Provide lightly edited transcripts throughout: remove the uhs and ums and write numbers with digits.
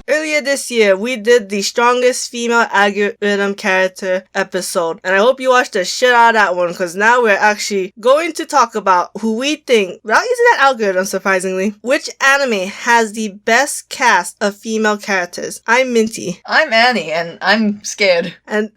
Earlier this year, we did the strongest female algorithm character episode, and I hope you watched the shit out of that one, because now we're actually going to talk about who we think, without using that algorithm surprisingly, which anime has the best cast of female characters. I'm Minty. I'm Annie, and I'm scared. And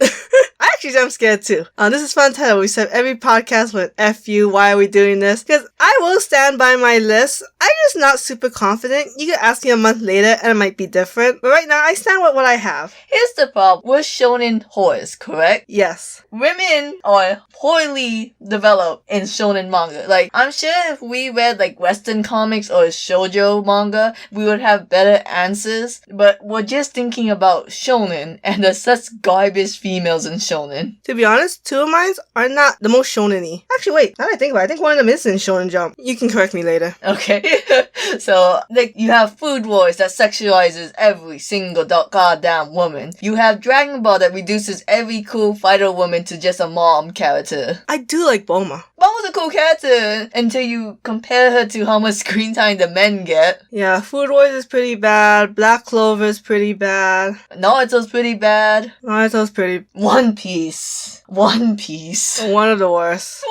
I'm scared too. This is FunUntitled. We said every podcast with F you, why are we doing this? Because I will stand by my list. I'm just not super confident. You can ask me a month later and it might be different. But right now, I stand with what I have. Here's the problem. We're shonen whores, correct? Yes. Women are poorly developed in shonen manga. Like, I'm sure if we read, like, Western comics or shoujo manga, we would have better answers. But we're just thinking about shonen, and there's such garbage females in shonen. To be honest, two of mine are not the most shonen-y. Actually, wait. Now that I think about it, I think one of them is in Shonen Jump. You can correct me later. Okay. So, like, you have Food Wars that sexualizes every single goddamn woman. You have Dragon Ball that reduces every cool fighter woman to just a mom character. I do like Bulma. Bulma's a cool character until you compare her to how much screen time the men get. Yeah, Food Wars is pretty bad. Black Clover is pretty bad. Naruto's pretty bad. Naruto's pretty... One Piece. One of the worst.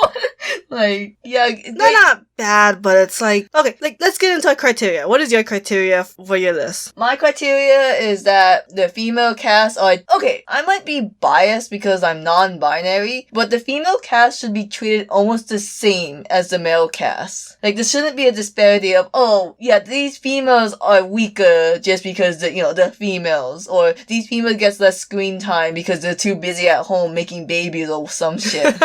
Like, yeah. They're not bad, but it's like... Okay, like, let's get into our criteria. What is your criteria for your list? My criteria is that the female cast are... Okay, I might be biased because I'm non-binary, but the female cast should be treated almost the same as the male cast. Like, there shouldn't be a disparity of, oh, yeah, these females are weaker just because, they're females, or these females get less screen time because they're too busy at home making babies or some shit.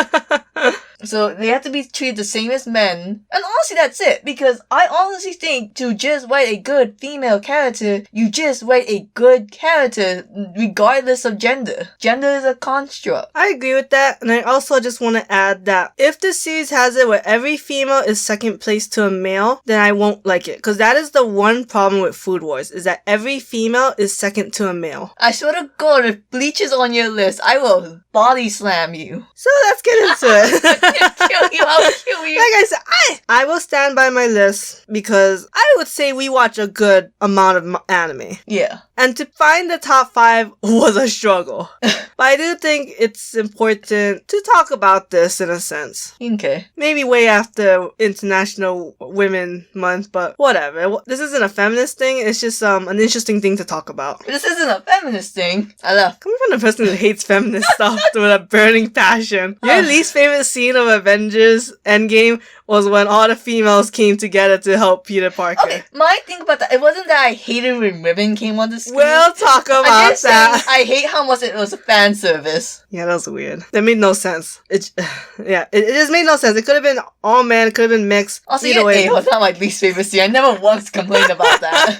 So they have to be treated the same as men. And honestly, that's it. Because I honestly think to just write a good female character, you just write a good character regardless of gender. Gender is a construct. I agree with that. And I also just want to add that if the series has it where every female is second place to a male, then I won't like it. Because that is the one problem with Food Wars, is that every female is second to a male. I swear to God, if Bleach is on your list, I will body slam you. So let's get into it. I'll kill you. Like I said, I will stand by my list because I would say we watch a good amount of anime. Yeah. And to find the top 5 was a struggle. But I do think it's important to talk about this in a sense. Okay. Maybe way after International Women Month, but whatever. This isn't a feminist thing, it's just an interesting thing to talk about. This isn't a feminist thing. I love. Coming from the person who hates feminist stuff with a burning passion. Your least favorite scene of Avengers Endgame was when all the females came together to help Peter Parker. Okay, my thing about that, it wasn't that I hated when Ribbon came on the screen. We'll talk about that. I hate how much it was a fan service. Yeah, that was weird. That made no sense. It just made no sense. It could have been all men, it could have been mixed. Also, either way. It was not my least favorite scene. I never once complained about that.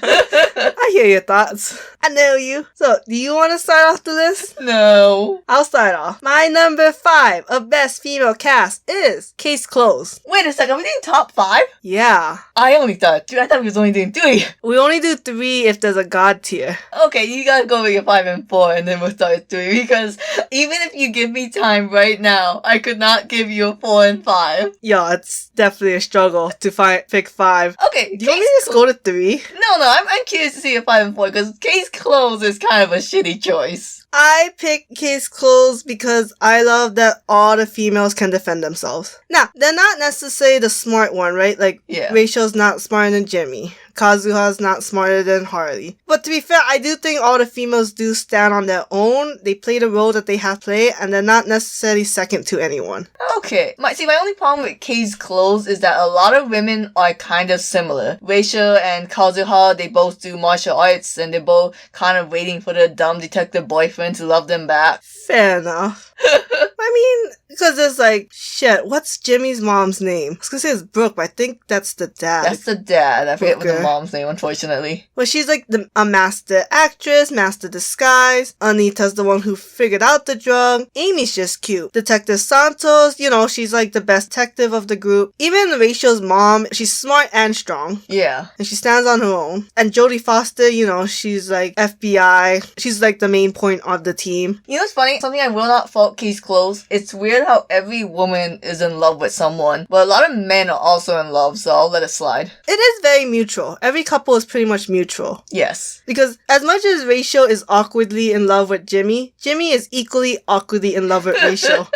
I hear your thoughts. I know you. So, do you want to start off the list? No. I'll start off. My number 5 of best female cast is Case Closed. Wait a second, are we doing top 5? Yeah. I thought we was only doing 3. We only do 3 if there's a god tier. Okay, you gotta go with your 5 and 4 and then we'll start at 3, because even if you give me time right now, I could not give you a 4 and 5. Yo, it's definitely a struggle to pick 5. Okay, do you want me to just go to 3? No, I'm curious to see a 5 and 4, because Case Closed is kind of a shitty choice. I picked Case Closed because I love that all the females can defend themselves. Now, they're not necessarily the smart one, right? Like, yeah. Rachel's not smarter than Jimmy. Kazuha's not smarter than Harley. But to be fair, I do think all the females do stand on their own. They play the role that they have to play, and they're not necessarily second to anyone. Okay. My only problem with Case Closed is that a lot of women are kind of similar. Rachel and Kazuha, they both do martial arts, and they're both kind of waiting for their dumb detective boyfriend to love them back. Fair enough. I mean, because there's like, shit, what's Jimmy's mom's name? I was gonna say it's Brooke, but I think that's the dad. That's the dad. I forget what the mom's name, unfortunately. Well, she's like a master actress, master disguise. Anita's the one who figured out the drug. Amy's just cute. Detective Santos, she's like the best detective of the group. Even Rachel's mom, she's smart and strong. Yeah. And she stands on her own. And Jodie Foster, she's like FBI. She's like the main point of the team. You know what's funny? something I will not fault case closed. It's weird how every woman is in love with someone, but a lot of men are also in love, so I'll let it slide. It is very mutual. Every couple is pretty much mutual. Yes. Because as much as Rachel is awkwardly in love with Jimmy, Jimmy is equally awkwardly in love with Rachel.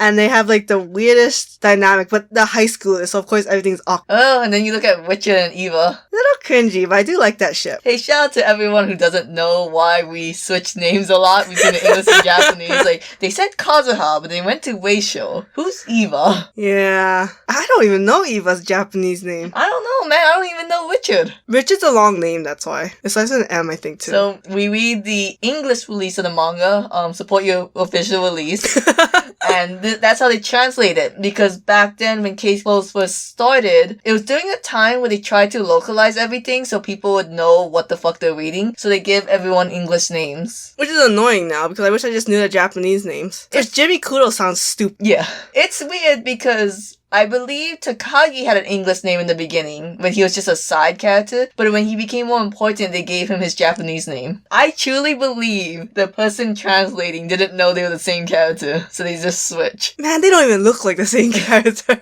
And they have like the weirdest dynamic, but the high schoolers, so of course everything's awkward. Oh, and then you look at Richard and Eva. Little cringy, but I do like that ship. Hey, shout out to everyone who doesn't know why we switch names a lot between the English and Japanese. Like, they said Kazuha, but they went to Rachel. Who's Eva? Yeah. I don't even know Eva's Japanese name. I don't know, man. I don't even know Richard. Richard's a long name, that's why. It starts with an M, I think, too. So, we read the English release of the manga. Support your official release. And that's how they translate it. Because back then, when Case Closed first started, it was during a time where they tried to localize everything so people would know what the fuck they're reading. So they give everyone English names. Which is annoying now, because I wish I just knew the Japanese names. Because Jimmy Kudo sounds stupid. Yeah. It's weird because I believe Takagi had an English name in the beginning when he was just a side character, but when he became more important, they gave him his Japanese name. I truly believe the person translating didn't know they were the same character, so they just switched. Man, they don't even look like the same character.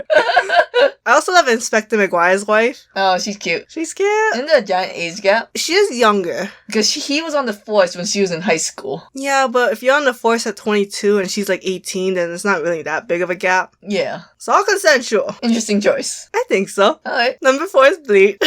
I also love Inspector McGuire's wife. Oh, she's cute. She's cute. Isn't there a giant age gap? She is younger. Because he was on the force when she was in high school. Yeah, but if you're on the force at 22 and she's like 18, then it's not really that big of a gap. Yeah. It's all consensual. Interesting choice. I think so. Alright. Number 4 is Bleach.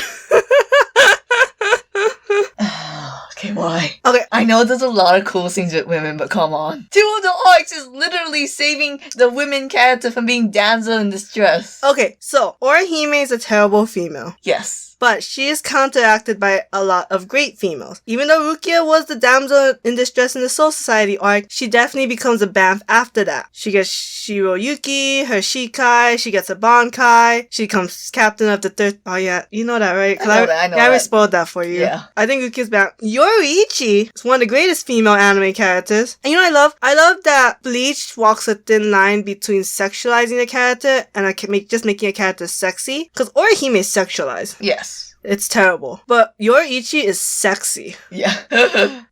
Okay, why? Okay. I know there's a lot of cool things with women, but come on. 2 of the arcs is literally saving the women character from being damsel in distress. Okay, so Orihime is a terrible female. Yes. But she is counteracted by a lot of great females. Even though Rukia was the damsel in distress in the Soul Society arc, she definitely becomes a BAMF after that. She gets Shiroyuki, her Shikai, she gets a Bankai, she becomes captain of the third... Oh yeah, you know that, right? I know that. I already spoiled that for you. Yeah. I think Rukia's BAMF. Yoriichi is one of the greatest female anime characters. And you know what I love? I love that Bleach walks a thin line between sexualizing a character and just making a character sexy. Because Orihime is sexualized. Yes. It's terrible. But Yoriichi is sexy. Yeah.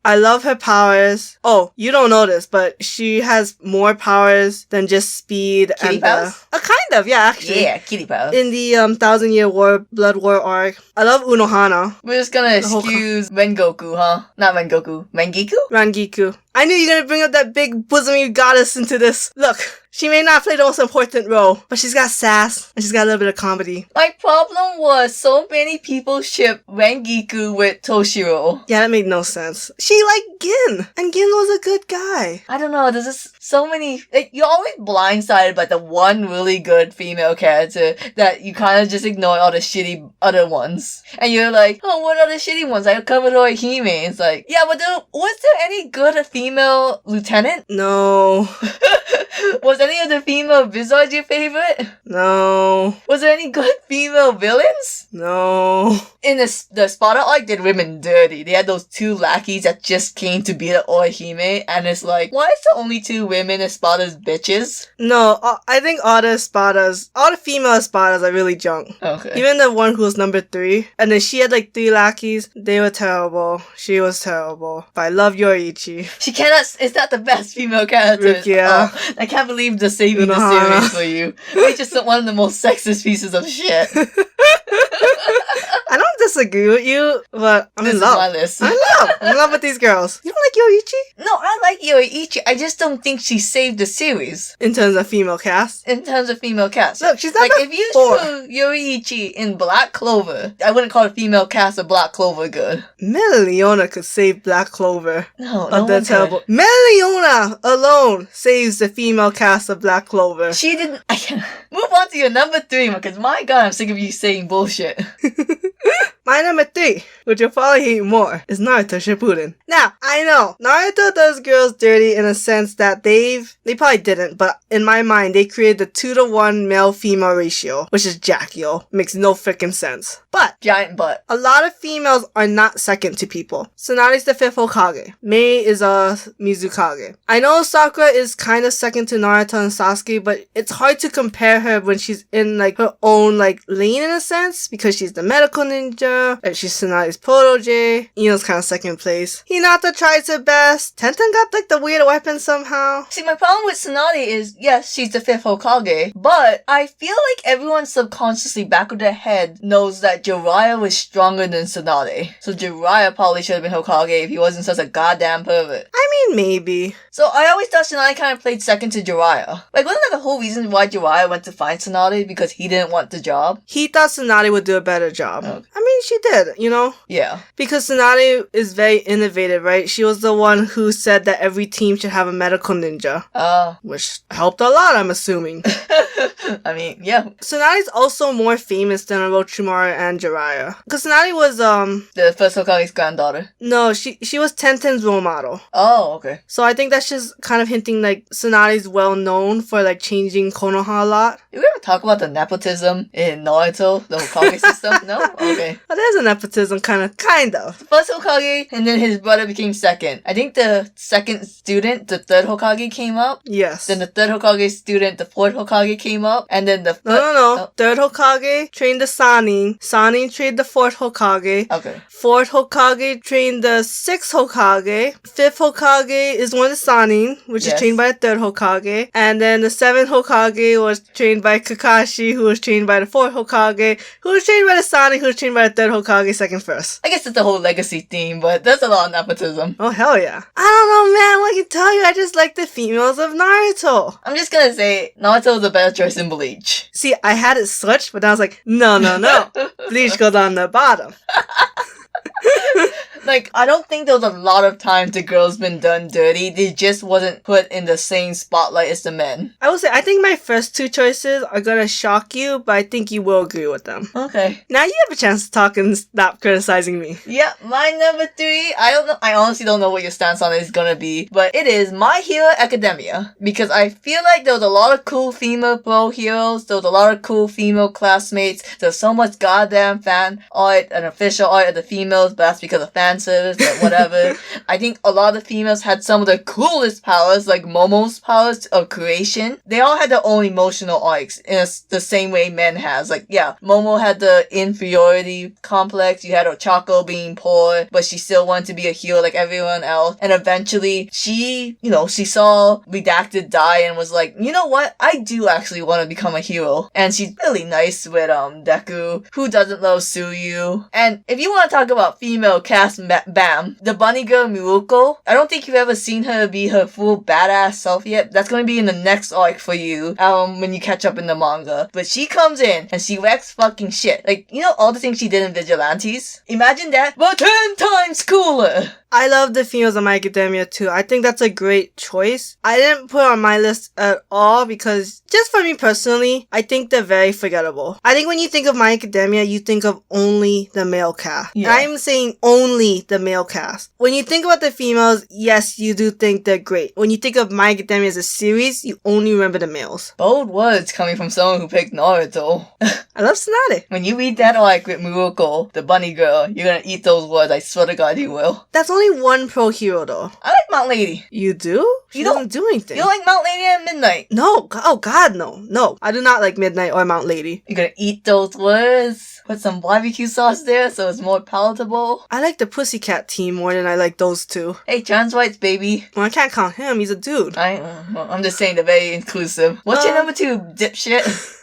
I love her powers. Oh, you don't know this, but she has more powers than just speed Kitty and powers? Kind of, yeah, actually. Yeah, kitty powers. In the 1,000-Year War, Blood War arc. I love Unohana. We're just gonna excuse Rengoku, huh? Not Rengoku. Rengiku? Rangiku. I knew you were gonna bring up that big bosomy goddess into this. Look, she may not play the most important role, but she's got sass, and she's got a little bit of comedy. My problem was so many people ship Rengiku with Toshiro. Yeah, that made no sense. She liked Gin, and Gin was a good guy. I don't know, there's just so many... Like, you're always blindsided by the one really good female character that you kind of just ignore all the shitty other ones. And you're like, oh, what are the shitty ones? I covered Orihime. It's like, yeah, but was there any good female lieutenant? No. Was any of the female Vizards your favorite? No. Was there any good female villains? No. In the Sparta arc, did women dirty. They had those 2 lackeys that just came to beat up Orihime, and it's like, why is there only 2 women as Sparta's bitches? No, I think all the female Spartas are really junk. Okay. Even the one who was number 3. And then she had like 3 lackeys. They were terrible. She was terrible. But I love Yoriichi. She cannot, it's not the best female character. Rukia. Oh, I can't believe they're saving the Unohana. series for you. It's just one of the most sexist pieces of shit. I don't disagree with you, but I'm This in is love. my list. I'm in love with these girls. You don't like Yoriichi? No, I like Yoriichi. I just don't think she saved the series. In terms of female cast? In terms of female cast. Look, she's not like, the if you 4. threw Yoriichi in Black Clover, I wouldn't call the female cast of Black Clover good. Melaleuona could save Black Clover. No, Of the terrible. Melaleuona alone saves the female cast of Black Clover. She didn't... I can move on to your number 3, because my god, I'm sick of you saying bullshit. My number 3, which you'll probably hate more, is Naruto Shippuden. Now, I know, Naruto does girls dirty in a sense that they probably didn't, but in my mind, they created the 2-to-1 male-female ratio, which is jack, yo. Makes no freaking sense. But, Giant butt. a lot of females are not second to people. Tsunade's the 5th Hokage. Mei is a Mizukage. I know Sakura is kind of second to Naruto and Sasuke, but it's hard to compare her when she's in, like, her own, like, lane in a sense, because she's the medical ninja, Ina. She's Tsunade's protege. Ina's kind of second place. Hinata tries her best. Tenten got like the weird weapon somehow. See, my problem with Tsunade is, yes, she's the 5th Hokage, but I feel like everyone subconsciously back of their head knows that Jiraiya was stronger than Tsunade. So Jiraiya probably should have been Hokage if he wasn't such a goddamn pervert. I mean, maybe. So I always thought Tsunade kind of played second to Jiraiya. Like, wasn't that the whole reason why Jiraiya went to find Tsunade? Because he didn't want the job? He thought Tsunade would do a better job. Okay. I mean, she did, you know? Yeah. Because Tsunade is very innovative, right? She was the one who said that every team should have a medical ninja. Which helped a lot, I'm assuming. I mean, yeah. Tsunade's also more famous than Orochimaru and Jiraiya. Because Tsunade was, the first Hokage's granddaughter. No, she was Tenten's role model. Oh, okay. So I think that's just kind of hinting like Tsunade's well known for like changing Konoha a lot. Did we ever talk about the nepotism in Naruto, the Hokage system? No? Okay. But there's a nepotism kind of. The first Hokage, and then his brother became second. I think the second student, the third Hokage came up. Yes. Then the third Hokage student, the fourth Hokage came up. And then the... No. Third Hokage trained the Sannin. Sannin trained the fourth Hokage. Okay. Fourth Hokage trained the sixth Hokage. Fifth Hokage is one of the Sannin, which is trained by the third Hokage. And then the seventh Hokage was trained by Kakashi, who was trained by the fourth Hokage, who was trained by the Sannin, who was trained by the third Hokage, second first. I guess it's the whole legacy theme, but there's a lot of nepotism. Oh, hell yeah. I don't know, man. What I can tell you, I just like the females of Naruto. I'm just gonna say, Naruto is a better choice than Bleach. See, I had it switched, but then I was like, no. Bleach goes on the bottom. Like, I don't think there was a lot of times the girls been done dirty. They just wasn't put in the same spotlight as the men. I will say, I think my first two choices are gonna shock you, but I think you will agree with them. Okay. Now you have a chance to talk and stop criticizing me. Yeah, my number 3, I don't know, I honestly don't know what your stance on it is gonna be, but it is My Hero Academia. Because I feel like there was a lot of cool female pro heroes, there was a lot of cool female classmates, there's so much goddamn fan art and official art of the females, but that's because of fan service, but whatever. I think a lot of the females had some of the coolest powers, like Momo's powers of creation. They all had their own emotional arcs in the same way men has. Like, yeah, Momo had the inferiority complex. You had Ochako being poor, but she still wanted to be a hero like everyone else. And eventually, she saw Redacted die and was like, you know what? I do actually want to become a hero. And she's really nice with Deku. Who doesn't love Suyu? And if you want to talk about female cast bam, the bunny girl Miruko, I don't think you've ever seen her be her full badass self yet. That's going to be in the next arc for you, when you catch up in the manga. But she comes in and she wrecks fucking shit. Like, you know all the things she did in Vigilantes? Imagine that, but 10 times cooler! I love the females of My Academia too. I think that's a great choice. I didn't put it on my list at all because, just for me personally, I think they're very forgettable. I think when you think of My Academia, you think of only the male cast. Yeah. I'm saying only the male cast. When you think about the females, yes, you do think they're great. When you think of My Academia as a series, you only remember the males. Bold words coming from someone who picked Naruto. I love Tsunade. When you read that arc with Miruko, the bunny girl, you're gonna eat those words. I swear to God you will. That's only one pro hero though. I like Mount Lady. You do? She doesn't do anything. You don't like Mount Lady and Midnight? No. Oh God, no. No. I do not like Midnight or Mount Lady. You're gonna eat those words? Put some barbecue sauce there so it's more palatable? I like the Pussycat team more than I like those two. Hey, trans whites, baby. Well, I can't count him. He's a dude. I'm just saying they're very inclusive. What's your number 2, dipshit?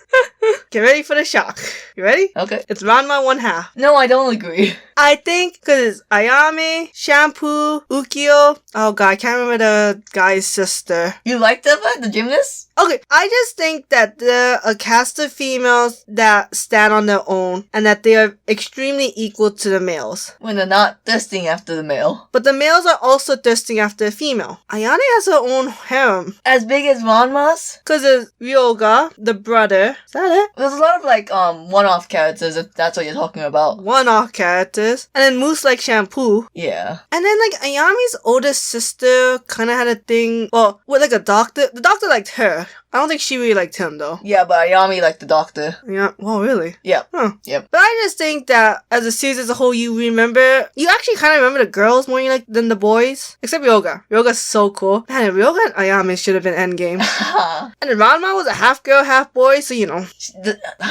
Get ready for the shock. You ready? Okay. It's Ranma 1/2. No, I don't agree. I think because it's Ayame, Shampoo, Ukyo. Oh God, I can't remember the guy's sister. You like the gymnast? Okay, I just think that they're a cast of females that stand on their own and that they are extremely equal to the males. When they're not thirsting after the male. But the males are also thirsting after a female. Ayane has her own harem. As big as Ranma's? Because there's Ryoga, the brother. Is that it? There's a lot of one-off characters, if that's what you're talking about. One-off characters. And then Moose like Shampoo. Yeah. And then Ayame's older sister kind of had a thing, well, with a doctor. The doctor liked her. I don't think she really liked him though. Yeah, but Ayami liked the doctor. Yeah. Well, really? Yep. Huh. Yep. But I just think that as a series as a whole, you actually kind of remember the girls more than the boys. Except Ryoga. Ryoga's so cool. Man, Ryoga and Ayami should have been endgame. And then Ranma was a half girl, half boy, so I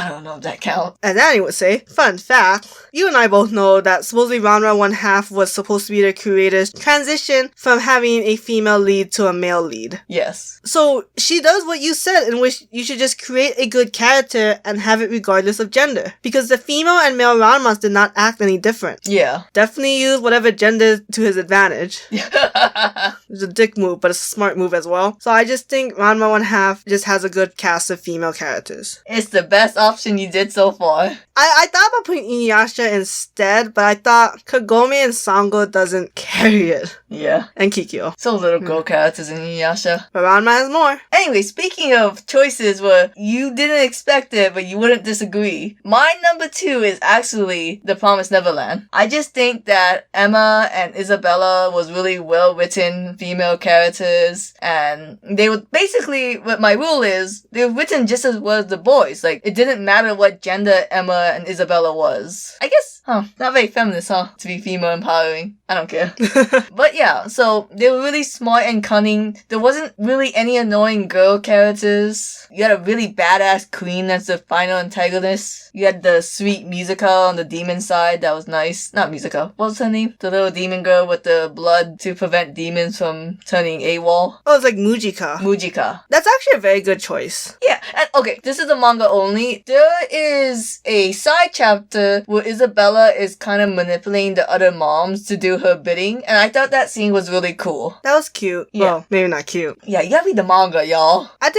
don't know if that counts. As Annie would say, fun fact, you and I both know that supposedly Ranma 1/2 was supposed to be the creator's transition from having a female lead to a male lead. Yes. So she does what you said, in which you should just create a good character and have it regardless of gender. Because the female and male Ranmas did not act any different. Yeah. Definitely use whatever gender to his advantage. It's a dick move, but it's a smart move as well. So I just think Ranma 1/2 just has a good cast of female characters. It's the best option you did so far. I thought about putting Inuyasha instead, but I thought Kagome and Sango doesn't carry it. Yeah. And Kikyo. So little girl characters in Inuyasha. But Ranma has more. Anyway, speaking of choices where you didn't expect it, but you wouldn't disagree, my number 2 is actually The Promised Neverland. I just think that Emma and Isabella was really well written female characters, and they were basically, what my rule is, they were written just as well as the boys. Like, it didn't matter what gender Emma and Isabella was. I guess, not very feminist, to be female empowering. I don't care. But yeah, so they were really smart and cunning. There wasn't really any annoying girl characters. You had a really badass queen that's the final antagonist. You had the sweet Musica on the demon side. That was nice. Not Musica. What was her name? The little demon girl with the blood to prevent demons from turning AWOL. Oh, it's like Mujika. Mujika. That's actually a very good choice. Yeah, and okay, this is a manga only. There is a side chapter where Isabella is kind of manipulating the other moms to do her bidding, and I thought that scene was really cool. That was cute. Yeah. Well, maybe not cute. Yeah, you gotta read the manga, y'all. I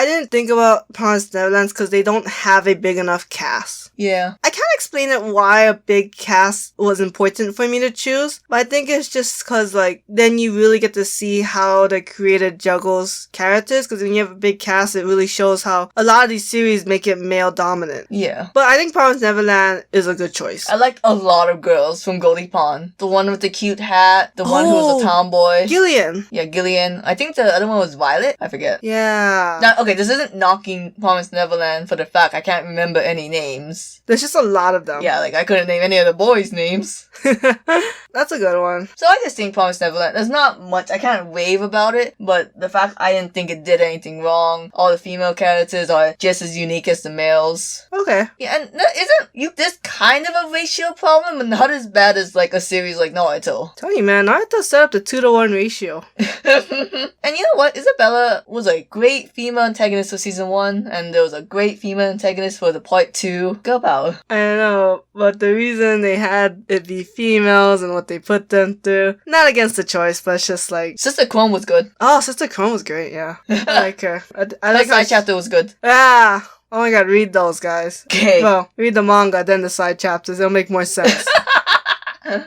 didn't think about Promised Neverlands because they don't have a big enough cast. Yeah. I can't explain it why a big cast was important for me to choose, but I think it's just because, then you really get to see how the creator juggles characters, because when you have a big cast, it really shows how a lot of these series make it male dominant. Yeah. But I think Promised Neverland is a good choice. I liked a lot of girls from Goldie Pond. The one with the cute hat, the one who was a tomboy. Gillian. Yeah, Gillian. I think the other one was Violet. I forget. Yeah. Now, okay, this isn't knocking Promised Neverland for the fact I can't remember any names. There's just a lot of them. Yeah, I couldn't name any of the boys' names. That's a good one. So I just think Promised Neverland, there's not much, I can't rave about it, but the fact I didn't think it did anything wrong, all the female characters are just as unique as the males. Okay. Yeah, and isn't this kind of a ratio problem, but not as bad as a series like Naruto. Tell you, man, Naruto set up the 2-to-1 ratio. And you know what? Isabella was a great female antagonist for season 1, and there was a great female antagonist for the part 2. Girl power. I don't know, but the reason they had it be females and what they put them through, not against the choice, but it's just Sister Chrome was good. Oh, Sister Chrome was great, yeah. I like her. I like the side chapter was good. Ah! Oh my god, read those, guys. Okay. Well, read the manga, then the side chapters. It'll make more sense.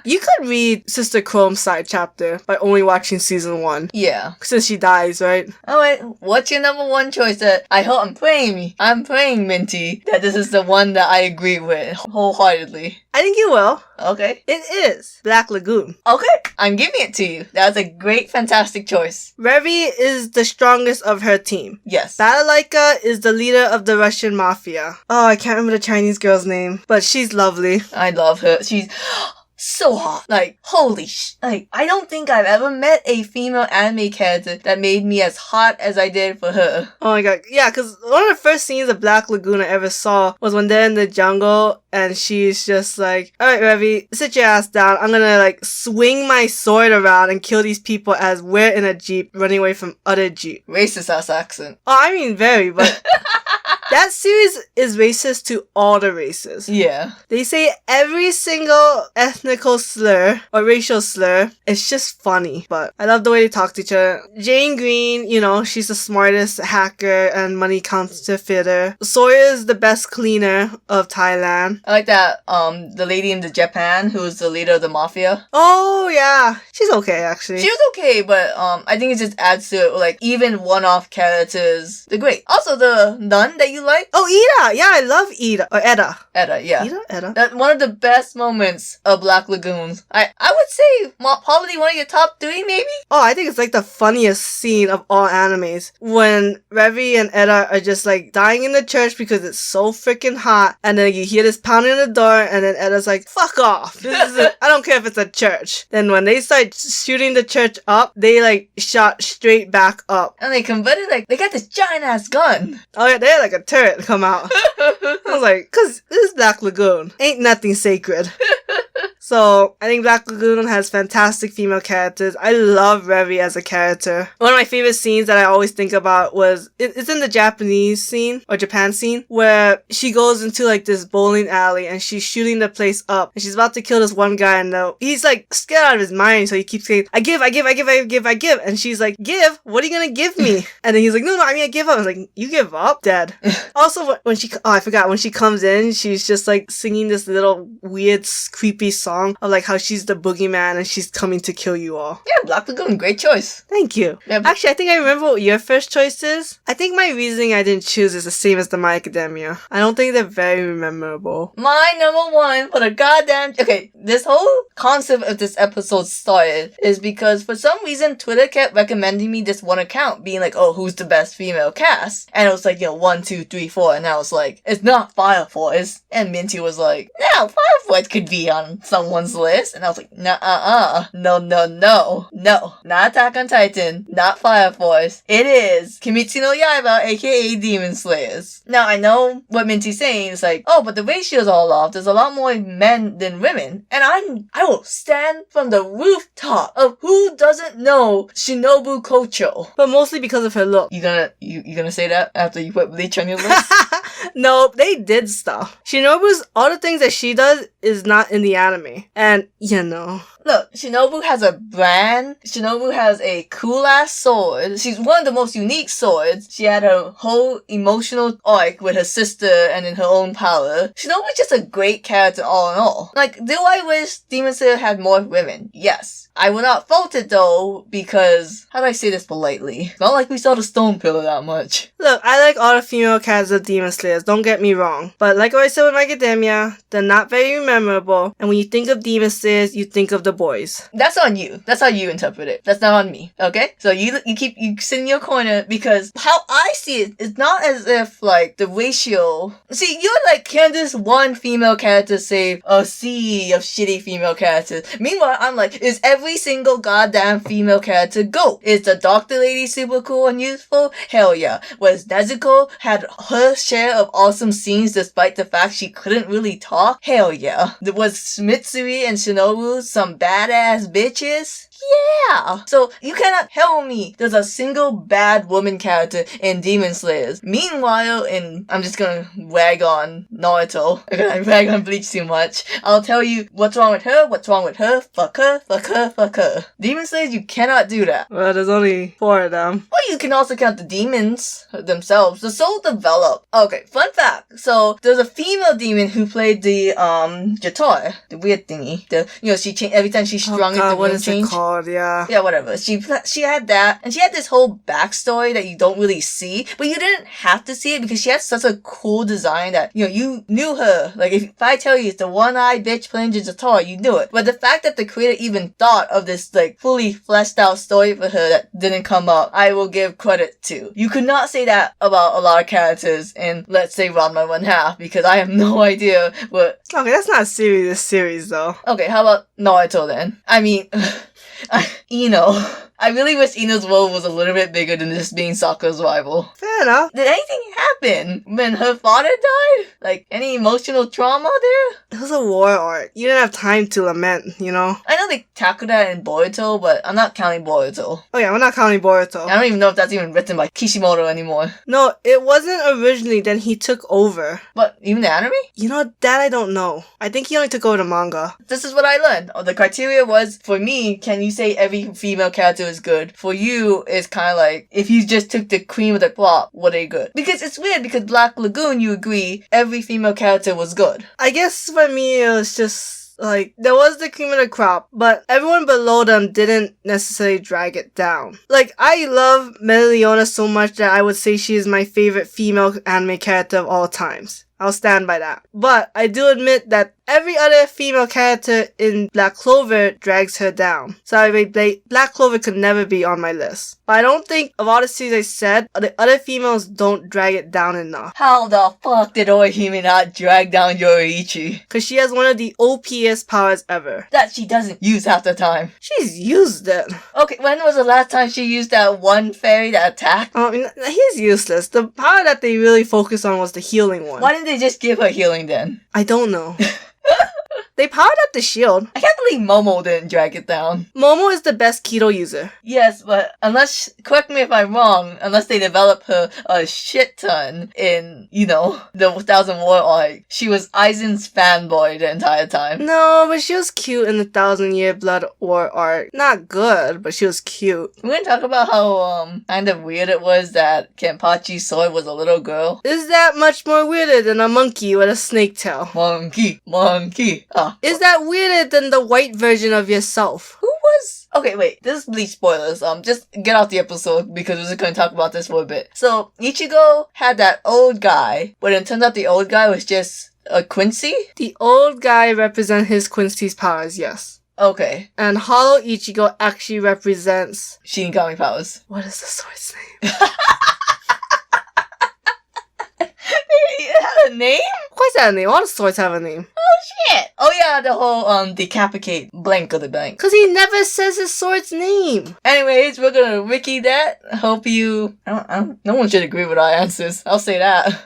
You could read Sister Chrome's side chapter by only watching season 1. Yeah. Since she dies, right? Alright, what's your number 1 choice that I'm praying, Minty, that this is the one that I agree with wholeheartedly. I think you will. Okay. It is Black Lagoon. Okay, I'm giving it to you. That was a great, fantastic choice. Revi is the strongest of her team. Yes. Badalaika is the leader of the Russian mafia. Oh, I can't remember the Chinese girl's name, but she's lovely. I love her. She's so hot. Holy I don't think I've ever met a female anime character that made me as hot as I did for her. Oh my god. Yeah, because one of the first scenes of Black Lagoon I ever saw was when they're in the jungle and she's just like, alright, Revi, sit your ass down. I'm gonna swing my sword around and kill these people as we're in a jeep running away from other jeep. Racist ass accent. Oh, I mean very, but that series is racist to all the races. Yeah. They say every single ethnical slur or racial slur. It's just funny, but I love the way they talk to each other. Jane Green, she's the smartest hacker and money counterfeiter. Sawyer is the best cleaner of Thailand. I like that, the lady in the Japan who's the leader of the mafia. Oh, yeah. She's okay, actually. She was okay, but, I think it just adds to it, even one-off characters. They're great. Also, the nun that you you like? Oh, Ida! Yeah, I love Ida. Or Edda. Edda, yeah. Edda? That's one of the best moments of Black Lagoon. I would say probably one of your top 3, maybe? Oh, I think it's like the funniest scene of all animes. When Revi and Edda are just like dying in the church because it's so freaking hot. And then you hear this pounding on the door and then Edda's like, fuck off. I don't care if it's a church. Then when they start shooting the church up, they like shot straight back up. And they converted, like, they got this giant ass gun. Oh yeah, they had like a turret come out. I was like, cause this is Black Lagoon. Ain't nothing sacred. So, I think Black Lagoon has fantastic female characters. I love Revi as a character. One of my favorite scenes that I always think about was, it's in the Japanese scene, or Japan scene, where she goes into like this bowling alley and she's shooting the place up. And she's about to kill this one guy and he's like scared out of his mind, so he keeps saying, I give. And she's like, give? What are you gonna give me? And then he's like, no, I give up. I was like, you give up? Dead. Also, when she comes in, she's just like singing this little weird, creepy song of like how she's the boogeyman and she's coming to kill you all. Yeah, Black Lagoon, great choice. Thank you. Yeah, actually, I think I remember what your first choice is. I think my reasoning I didn't choose is the same as the My Academia. I don't think they're very memorable. My number 1 for the goddamn... Okay, this whole concept of this episode started is because for some reason Twitter kept recommending me this one account being like, oh, who's the best female cast? And it was like, 1, 2, 3, 4. And I was like, it's not Fire Force. And Minty was like, no, Fire Force could be on someone's list. And I was like, no, not Attack on Titan, not Fire Force. It is Kimetsu no Yaiba, aka Demon Slayers. Now, I know what Minty's saying is like, oh, but the ratio's all off. There's a lot more men than women. And I will stand from the rooftop of who doesn't know Shinobu Kocho. But mostly because of her look. You gonna say that after you put Bleach on your list? No, they did stuff. Shinobu's, all the things that she does is not in the anime. And, Look, Shinobu has a brand. Shinobu has a cool-ass sword. She's one of the most unique swords. She had her whole emotional arc with her sister and in her own power. Shinobu's just a great character all in all. Like, do I wish Demon Slayer had more women? Yes. I will not fault it though, because, how do I say this politely? It's not like we saw the Stone Pillar that much. Look, I like all the female characters of Demon Slayers, don't get me wrong. But like I said with My Academia, they're not very memorable. And when you think of Demon Slayers, you think of the boys. That's on you. That's how you interpret it. That's not on me. Okay? So you sit in your corner, because how I see it, it's not as if like the ratio. See, you're like, can this one female character save a sea of shitty female characters? Meanwhile, I'm like, is every single goddamn female character GOAT? Is the doctor lady super cool and useful? Hell yeah. Was Nezuko had her share of awesome scenes despite the fact she couldn't really talk? Hell yeah. Was Mitsuri and Shinobu some badass bitches? Yeah! So, you cannot tell me there's a single bad woman character in Demon Slayers. Meanwhile, I'm just gonna wag on Naruto. I'm gonna wag on Bleach too much. I'll tell you what's wrong with her, fuck her. Demon Slayers, you cannot do that. Well, there's only 4 of them. Well, you can also count the demons themselves. They're so developed. Okay, fun fact. So, there's a female demon who played the, guitar. The weird thingy. She changed, every time she strung it, the what room is changed. it called? Yeah. Yeah, whatever. She had that, and she had this whole backstory that you don't really see, but you didn't have to see it because she had such a cool design that, you knew her. Like, if I tell you it's the one-eyed bitch playing the guitar, you knew it. But the fact that the creator even thought of this, like, fully fleshed out story for her that didn't come up, I will give credit to. You could not say that about a lot of characters in, let's say, Ranma 1/2, because I have no idea what... Okay, that's not this series, though. Okay, how about Naruto then? I mean... Ino. I really wish Ino's world was a little bit bigger than just being Sakura's rival. Fair enough. Did anything happen when her father died? Like, any emotional trauma there? It was a war arc. You didn't have time to lament, I know they tackled that in Boruto, but I'm not counting Boruto. Oh yeah, we're not counting Boruto. I don't even know if that's even written by Kishimoto anymore. No, it wasn't originally, then he took over. But even the anime? That I don't know. I think he only took over the manga. This is what I learned. The criteria was, for me, can you say every female character is good? For you, it's kind of like, if you just took the cream of the crop, were they good? Because it's weird, because Black Lagoon, you agree, every female character was good. I guess for me, it was just... Like, there was the cream of the crop, but everyone below them didn't necessarily drag it down. Like, I love Meteona so much that I would say she is my favorite female anime character of all times. I'll stand by that. But I do admit that every other female character in Black Clover drags her down. Sorry, Black Clover could never be on my list. But I don't think, of all the series I said, the other females don't drag it down enough. How the fuck did Orihime not drag down Yoruichi? Because she has one of the OPest powers ever. That she doesn't use half the time. She's used it. Okay, when was the last time she used that one fairy that attacked? He's useless. The power that they really focused on was the healing one. Why didn't they just give her healing then? I don't know. They powered up the shield. I can't believe Momo didn't drag it down. Momo is the best keto user. Yes, but correct me if I'm wrong, unless they develop her a shit ton in, the 1000 War arc, she was Aizen's fanboy the entire time. No, but she was cute in the 1000 Year Blood War arc. Not good, but she was cute. We're gonna talk about how, kind of weird it was that Kenpachi's sword was a little girl. Is that much more weirder than a monkey with a snake tail? Monkey. Is that weirder than the white version of yourself? Who was... Okay, wait. This is Bleach spoilers. Just get out the episode because we're just going to talk about this for a bit. So, Ichigo had that old guy, but it turns out the old guy was just a Quincy? The old guy represents his Quincy's powers, yes. Okay. And Hollow Ichigo actually represents... Shinigami powers. What is the sword's name? It had a name? Of course it had a name. All the swords have a name. Oh shit! Oh yeah, the whole decapitate blank of the bank. Cause he never says his sword's name. Anyways, we're gonna wiki that. Hope you... no one should agree with our answers. I'll say that.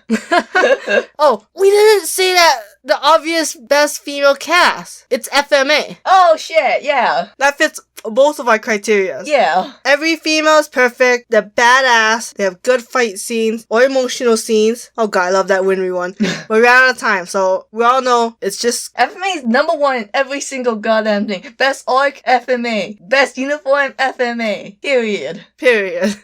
Oh, we didn't say that the obvious best female cast. It's FMA. Oh shit, yeah. That fits both of our criteria. Yeah. Every female is perfect. They're badass. They have good fight scenes or emotional scenes. Oh god, I love that Winry one. But we're out of time, so we all know it's just... FMA is number one in every single goddamn thing. Best arc, FMA. Best uniform, FMA. Period.